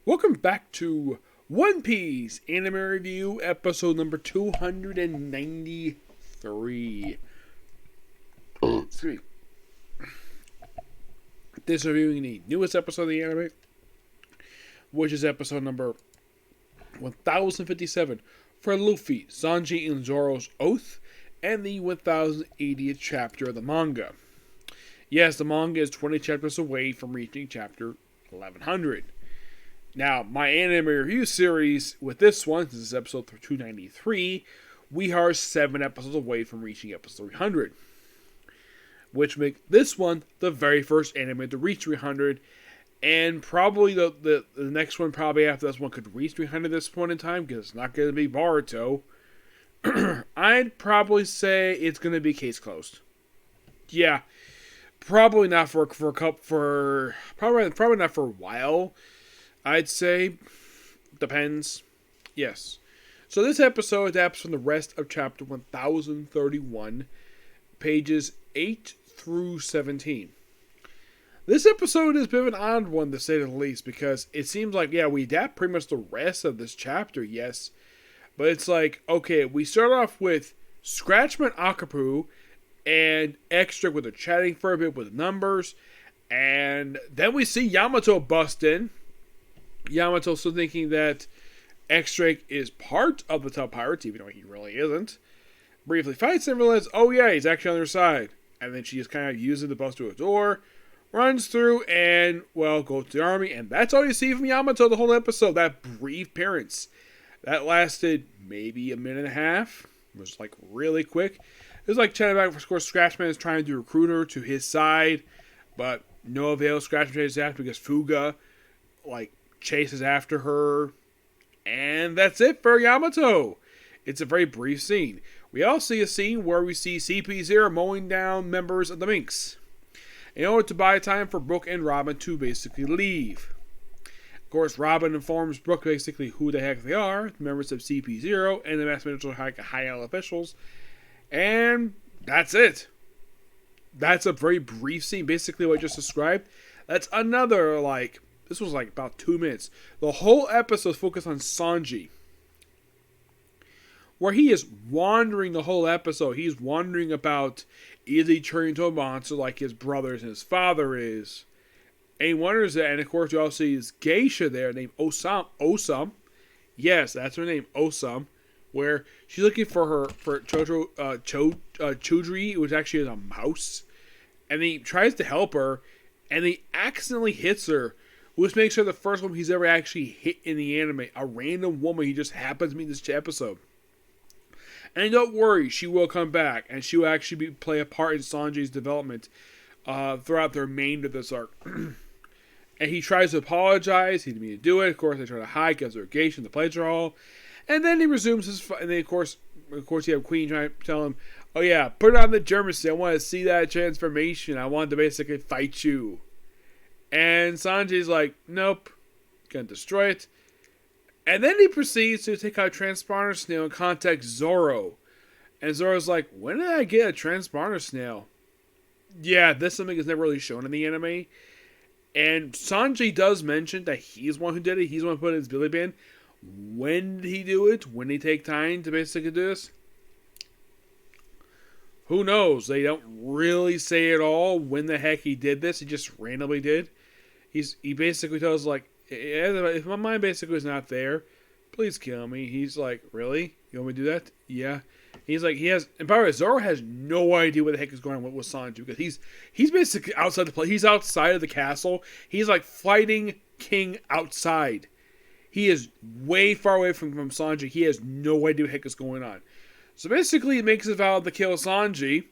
Welcome back to One Piece Anime Review, episode number 293. Excuse me. This is reviewing the newest episode of the anime, which is episode number 1057 for Luffy, Sanji, and Zoro's Oath, and the 1080th chapter of the manga. Yes, the manga is 20 chapters away from reaching chapter 1100. Now, my anime review series with this one, this is episode 293, we are 7 episodes away from reaching episode 300. Which make this one the very first anime to reach 300, and probably the next one probably after this one could reach 300 at this point in time, because it's not going to be Boruto. I'd probably say it's going to be case closed. Yeah, probably not probably not for a while. I'd say depends. Yes. So this episode adapts from the rest of chapter 1031, pages 8 through 17. This episode is a bit of an odd one, to say the least, because it seems like, yeah, we adapt pretty much the rest of this chapter, yes. But it's like, okay, we start off with Scratchman Akapu and Extra with her chatting for a bit with numbers. And then we see Yamato bust in. Yamato still thinking that X-Drake is part of the top pirates, even though he really isn't. Briefly fights and realizes, oh yeah, he's actually on their side. And then she just kind of uses the bus to a door, runs through, and, well, goes to the army. And that's all you see from Yamato the whole episode, that brief appearance. That lasted maybe a minute and a half. It was, like, really quick. It was like chatting back, of course, Scratchman is trying to recruit her to his side, but no avail. Scratchman chases after because Fuga, like, chases after her. And that's it for Yamato. It's a very brief scene. We also see a scene where we see CP0 mowing down members of the Minx in order to buy time for Brook and Robin to basically leave. Of course, Robin informs Brook basically who the heck they are, members of CP0 and the Mass Military high-level officials. And that's it. That's a very brief scene. Basically what I just described. That's another, like, this was like about 2 minutes. The whole episode is focused on Sanji, where he is wandering the whole episode. He's wondering about, is he turning into a monster like his brothers and his father is? And he wonders that, and of course you also see his geisha there named Osam. Yes, that's her name, Osam. Where she's looking for Chodri, which actually is a mouse. And he tries to help her, and he accidentally hits her, which makes her the first woman he's ever actually hit in the anime. A random woman he just happens to meet in this episode. And don't worry, she will come back, and she will actually play a part in Sanji's development throughout the remainder of this arc. And he tries to apologize. He didn't mean to do it. Of course, they try to hide because they're engaged in the pleasure hall. And then he resumes his fight. And then, of course, you have Queen trying to tell him, oh yeah, put it on the German state. I want to see that transformation. I want to basically fight you. And Sanji's like, nope. Gonna destroy it. And then he proceeds to take out Transponder Snail and contact Zoro. And Zoro's like, when did I get a Transponder Snail? Yeah, this is something that's never really shown in the anime. And Sanji does mention that he's the one who did it. He's the one who put it in his belly band. When did he do it? When did he take time to basically do this? Who knows? They don't really say at all when the heck he did this. He just randomly did. He basically tells, like, if my mind basically is not there, please kill me. He's like, really? You want me to do that? Yeah. He's like, and by the way, Zoro has no idea what the heck is going on with Sanji, because he's basically outside the place. He's outside of the castle. He's like fighting King outside. He is way far away from Sanji. He has no idea what the heck is going on. So basically, he makes a vow to kill Sanji,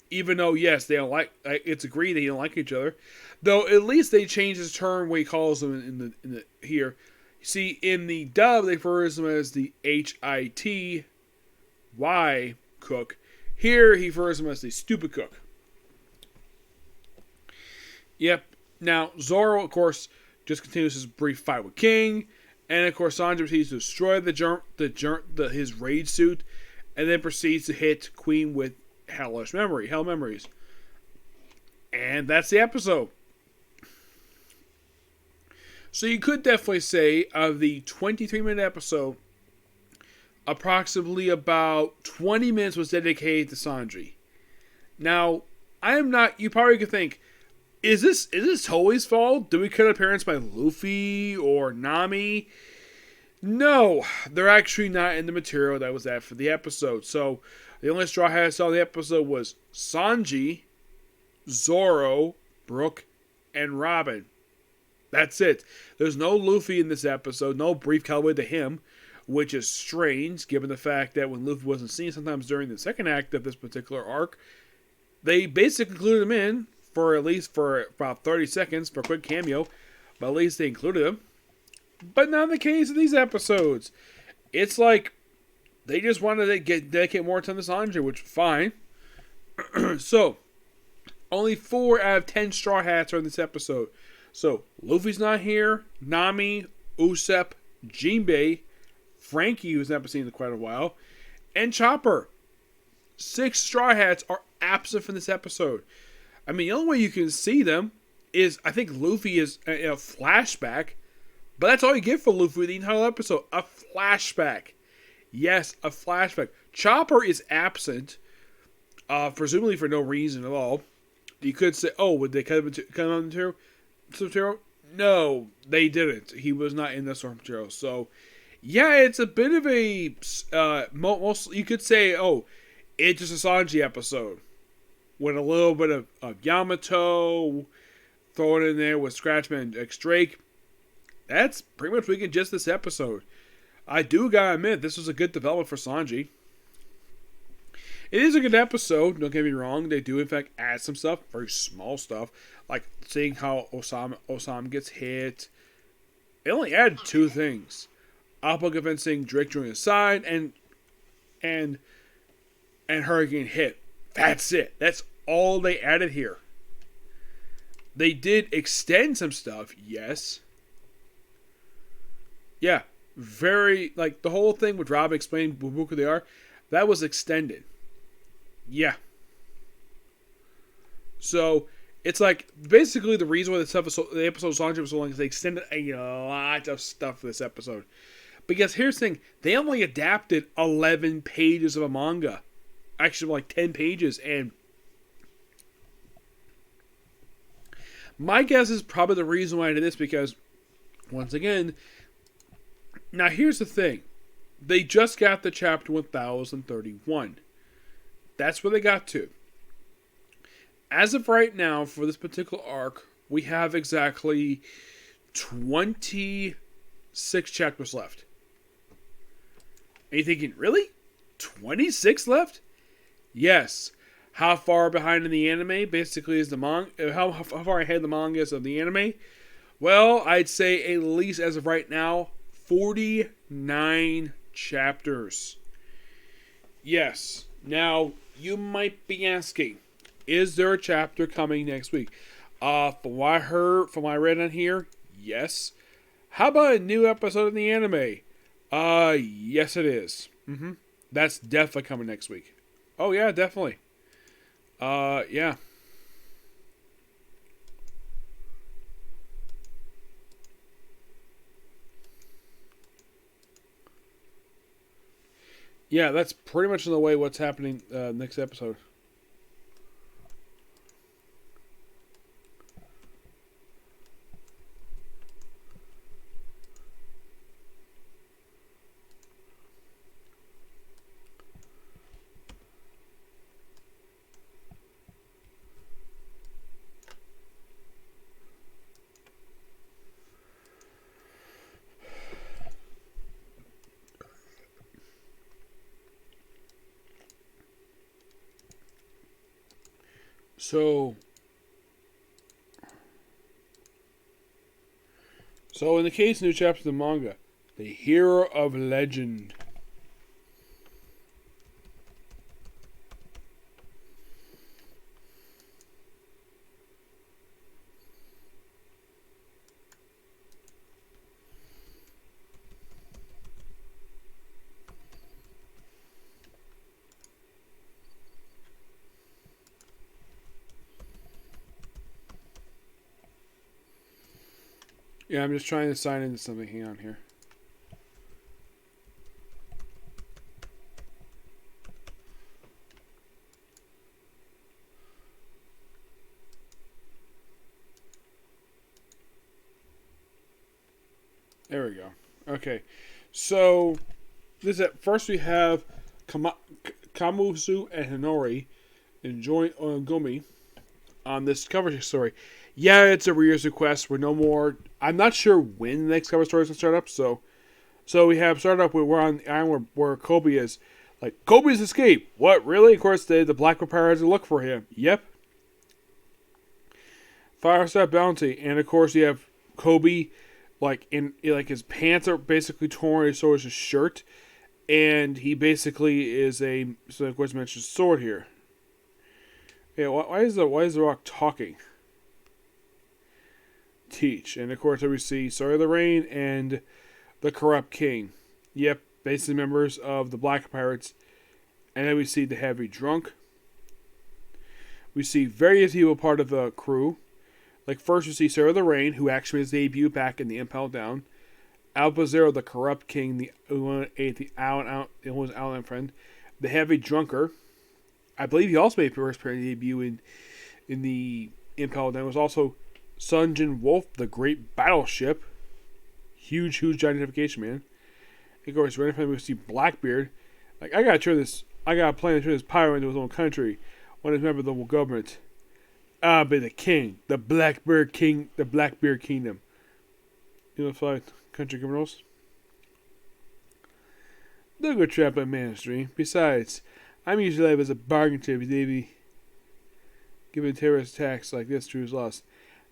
even though, yes, they don't it's agreed they don't like each other. Though, at least they changed his term when he calls him in the here. See, in the dub, they refer to him as the HITY cook. Here, he refers to him as the stupid cook. Yep. Now, Zoro, of course, just continues his brief fight with King. And, of course, Sanji proceeds to destroy his raid suit. And then proceeds to hit Queen with Hell Memories. And that's the episode. So you could definitely say of the 23-minute episode, approximately about 20 minutes was dedicated to Sanji. Now, I am not. You probably could think, is this Toei's fault? Do we cut appearance by Luffy or Nami? No, they're actually not in the material that was at for the episode. So the only Straw Hat I saw in the episode was Sanji, Zoro, Brook, and Robin. That's it. There's no Luffy in this episode, no brief cutaway to him, which is strange given the fact that when Luffy wasn't seen sometimes during the second act of this particular arc, they basically included him in for at least for about 30 seconds for a quick cameo, but at least they included him. But not in the case of these episodes. It's like they just wanted to dedicate more time to Sanji, which is fine. So, only 4 out of 10 Straw Hats are in this episode. So, Luffy's not here. Nami, Usopp, Jinbei, Frankie, who's not been seen in quite a while, and Chopper. 6 Straw Hats are absent from this episode. I mean, the only way you can see them is, I think Luffy is in a flashback, but that's all you get for Luffy the entire episode. A flashback. Yes, a flashback. Chopper is absent, presumably for no reason at all. You could say, oh, would they cut him on the material? No, they didn't. He was not in the source material. So, yeah, it's a bit of a, most, you could say, oh, it's just a Sanji episode. With a little bit of Yamato, throw it in there with Scratchman and X Drake. That's pretty much what we get just this episode. I do gotta admit, this was a good development for Sanji. It is a good episode, don't get me wrong. They do, in fact, add some stuff, very small stuff, like seeing how Osama gets hit. They only added 2 things. Appa convincing Drake joining his side, and her getting hit. That's it. That's all they added here. They did extend some stuff, yes. Yeah, very, like, the whole thing with Rob explaining who they are, that was extended. Yeah. So, it's like, basically the reason why the episode of Sanji was so long is they extended a lot of stuff for this episode. Because here's the thing, they only adapted 11 pages of a manga. Actually, like 10 pages, and my guess is probably the reason why I did this, because, once again, now here's the thing. They just got to chapter 1031. That's where they got to. As of right now, for this particular arc, we have exactly 26 chapters left. And you're thinking, really? 26 left? Yes. How far behind in the anime basically is the manga? How far ahead the manga is of the anime? Well, I'd say at least as of right now, 49 chapters. Yes. Now, you might be asking, is there a chapter coming next week? From what I heard, from what I read on here, yes. How about a new episode of the anime? Yes it is. That's definitely coming next week. Oh yeah, definitely. Yeah. Yeah, that's pretty much in the way what's happening next episode. So in the case of new chapters of the manga, the hero of legend. Yeah, I'm just trying to sign into something. Hang on here. There we go. Okay. So, this at first we have Kamusu and Hinori enjoying Onigumi on this cover story. Yeah, it's a reader's request. We're no more. I'm not sure when the next cover story is going to start up. So we have started up with we're on the island where Kobe is. Like, Kobe's escaped. What, really? Of course, the Black Vampire has to look for him. Yep. Firestar Bounty. And, of course, you have Kobe, like his pants are basically torn, so is his shirt. And he basically is so of course mentioned sword here. Yeah, why is the Rock talking? Teach. And, of course, we see Sword of the Rain and the Corrupt King. Yep, basically members of the Black Pirates. And then we see the Heavy Drunk. We see various people part of the crew. Like, first we see Sword of the Rain, who actually has debuted back in the Impel Down. Alpha Zero, the Corrupt King, who ate the Island friend. The Heavy Drunker. I believe he also made first debut in the Impel Down. It was also Sunjin Wolf, the Great Battleship. Huge identification, man. Of course, right in front of me we see Blackbeard. Like, I gotta plan to turn this pirate into his own country. One is member of the government. I'll be the king. The Blackbeard King. The Blackbeard Kingdom. Unified country criminals. They'll go trapped by ministry. Besides, I'm usually live as a bargain chip, Davey. Giving terrorist attacks like this to his loss.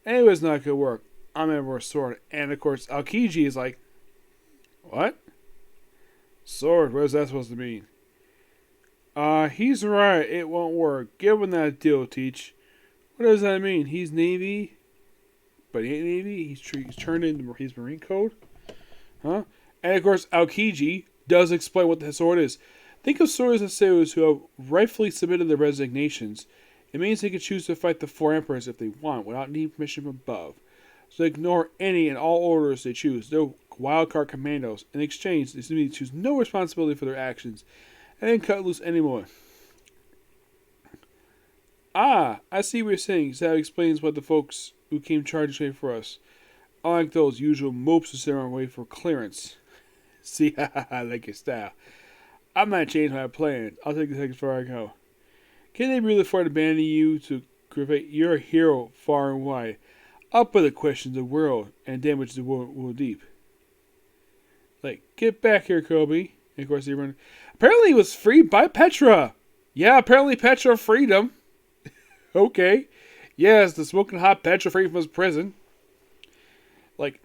Anyways, not gonna work. I'm a more sword. And of course, Aokiji is like, what? Sword, what is that supposed to mean? He's right, it won't work. Give him that deal, Teach. What does that mean? He's Navy? But he ain't Navy? He's turned into his Marine Code? Huh? And of course, Aokiji does explain what the sword is. Think of swords and sailors who have rightfully submitted their resignations. It means they can choose to fight the four emperors if they want, without needing permission from above. So they ignore any and all orders they choose. They're wildcard commandos. In exchange, they simply choose no responsibility for their actions, and then cut loose anymore. Ah, I see what you're saying. So that explains what the folks who came charging for us. Unlike those usual mopes who sit around waiting for clearance. See, I like your style. I'm not changing my plan. I'll take the second before I go. Can they really afford to abandon you to create your hero far and wide? Up with the question the world and damage the world deep. Like, get back here, Kobe. And of course, he run. Apparently, he was freed by Petra. Yeah, apparently Petra freed him. Okay. Yes, the smoking hot Petra freed from his prison. Like,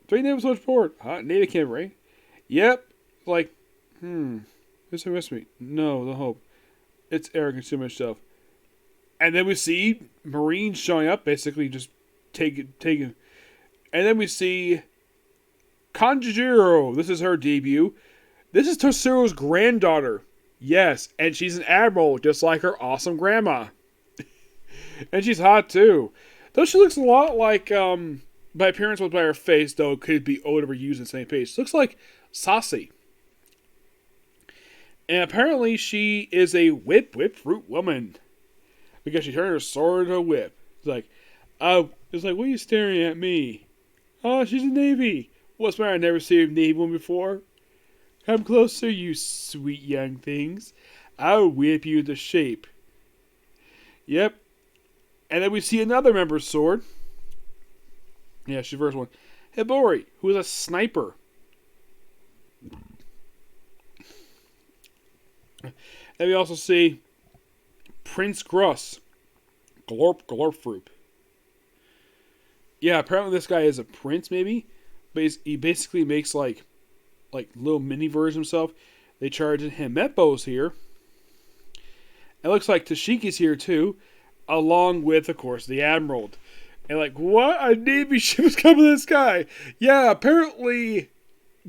3 names much forward. Hot native camp, right? Yep. Like, This arrest me. No, the hope. It's arrogant to myself. And then we see Marines showing up, basically just taking. And then we see Kanjiro. This is her debut. This is Tetsuro's granddaughter. Yes, and she's an admiral, just like her awesome grandma. And she's hot too. Though she looks a lot like, by appearance but by her face, though it could be old or used in the same page. She looks like Sassi. And apparently she is a whip fruit woman. Because she turned her sword into a whip. It's like, what are you staring at me? Oh, she's a Navy. What's the matter? I've never seen a Navy woman before. Come closer, you sweet young things. I'll whip you into shape. Yep. And then we see another member's sword. Yeah, she's the first one. Hibori, who is a sniper. And we also see Prince Gruss. Glorp fruit. Yeah, apparently this guy is a prince, maybe. But he basically makes like little mini versions of himself. They charge him. Himeppo's here. It looks like Tashiki's here too. Along with, of course, the Admiral. And like, what? A Navy ship is coming to this guy. Yeah, apparently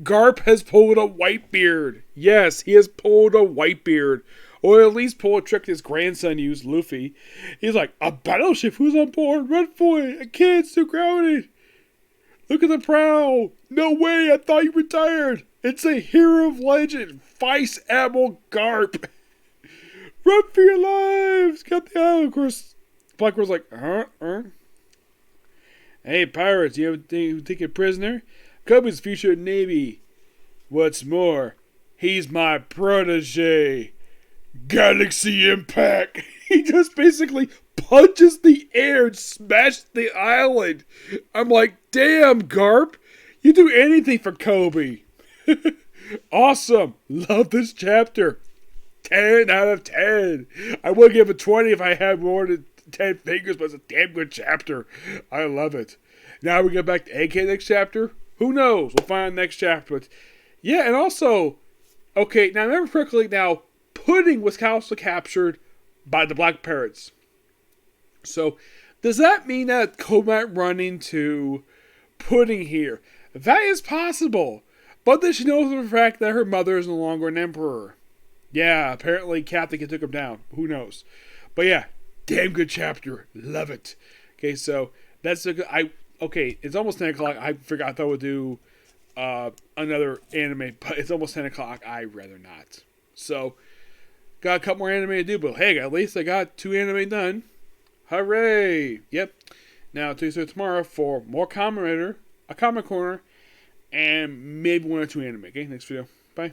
Garp has pulled a Whitebeard. Yes, he has pulled a Whitebeard. Or at least pull a trick his grandson used, Luffy. He's like, a battleship? Who's on board? Run for it! A kid's too crowded! Look at the prow! No way, I thought you retired! It's a hero of legend, Vice Admiral Garp! Run for your lives! Got the island, of course. Black Girl's like, Hey, pirates, you ever take a prisoner? Kobe's future Navy. What's more, he's my protege. Galaxy Impact! He just basically punches the air and smashes the island. I'm like, damn, Garp. You do anything for Kobe. Awesome. Love this chapter. 10 out of 10. I would give it 20 if I had more than 10 fingers, but it's a damn good chapter. I love it. Now we go back to AK next chapter. Who knows? We'll find out next chapter. But yeah, and also, okay, now remember correctly, now, Pudding was also captured by the Black Pirates. So, does that mean that Kobe might run into Pudding here? That is possible. But then she knows for the fact that her mother is no longer an emperor. Yeah, apparently Captain took him down. Who knows? But yeah, damn good chapter. Love it. Okay, so that's a good. Okay, it's almost 10 o'clock. I forgot I thought we'd do another anime, but it's almost 10 o'clock. I'd rather not. So, got a couple more anime to do, but hey, at least I got 2 anime done. Hooray! Yep. Now, Tuesday tomorrow for more Kamen Rider, a Kamen Corner, and maybe 1 or 2 anime. Okay, next video. Bye.